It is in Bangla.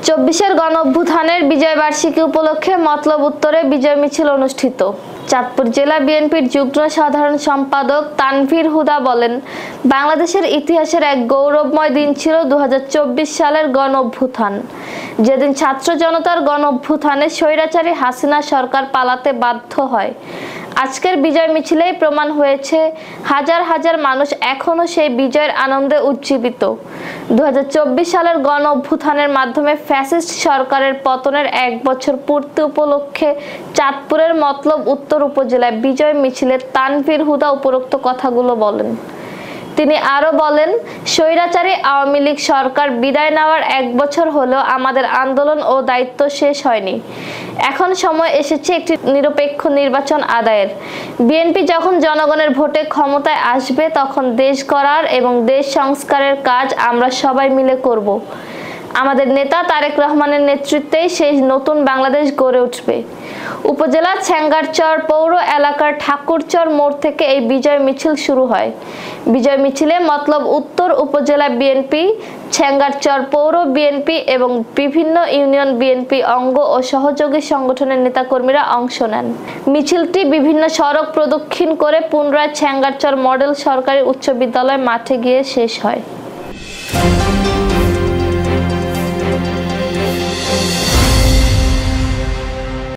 চব্বিশের গণঅভ্যুত্থানের বিজয় বার্ষিকী উপলক্ষে মতলব উত্তরে বিজয় মিছিল অনুষ্ঠিত। চাঁদপুর জেলা বিএনপির যুগ্ম সাধারণ সম্পাদক তানভীর হুদা বলেন, বাংলাদেশের ইতিহাসের এক গৌরবময় দিন ছিল 2024 সালের গণঅভ্যুত্থান। যেদিন ছাত্র জনতার গণঅভ্যুত্থানে স্বৈরাচারী হাসিনা সরকার পালাতে বাধ্য হয়। আজকের বিজয় মিছিলেই প্রমাণ হয়েছে হাজার হাজার মানুষ এখনো সেই বিজয়ের আনন্দে উজ্জীবিত। 2024 সালের গণঅভ্যুত্থানের মাধ্যমে ফ্যাসিস্ট সরকারের পতনের 1 বছর পূর্তি উপলক্ষে চাঁদপুরের মতলব উত্তর উপজেলায় বিজয় মিছিলে তানভীর হুদা উপরোক্ত কথাগুলো বলেন। তিনি আরো বলেন, স্বৈরাচারী আওয়ামী লীগ সরকার বিদায় নেওয়ার 1 বছর হলেও আমাদের আন্দোলন ও দায়িত্ব শেষ হয়নি। এখন সময় এসেছে একটি নিরপেক্ষ নির্বাচন আদায়ের। বিএনপি যখন জনগণের ভোটে ক্ষমতায় আসবে তখন দেশ গড়ার এবং দেশ সংস্কারের কাজ আমরা সবাই মিলে করব। আমাদের নেতা তারেক রহমানের নেতৃত্বেই সেই নতুন বাংলাদেশ গড়ে উঠবে। উপজেলার ছেঙ্গারচর পৌর এলাকার ঠাকুরচর মোড় থেকে এই বিজয় মিছিল শুরু হয়। বিজয় মিছিলে মতলব উত্তর উপজেলা বিএনপি, ছেঙ্গারচর পৌর বিএনপি এবং বিভিন্ন ইউনিয়ন বিএনপি অঙ্গ ও সহযোগী সংগঠনের নেতাকর্মীরা অংশ নেন। মিছিলটি বিভিন্ন সড়ক প্রদক্ষিণ করে পুনরায় ছেঙ্গারচর মডেল সরকারি উচ্চ বিদ্যালয় মাঠে গিয়ে শেষ হয়।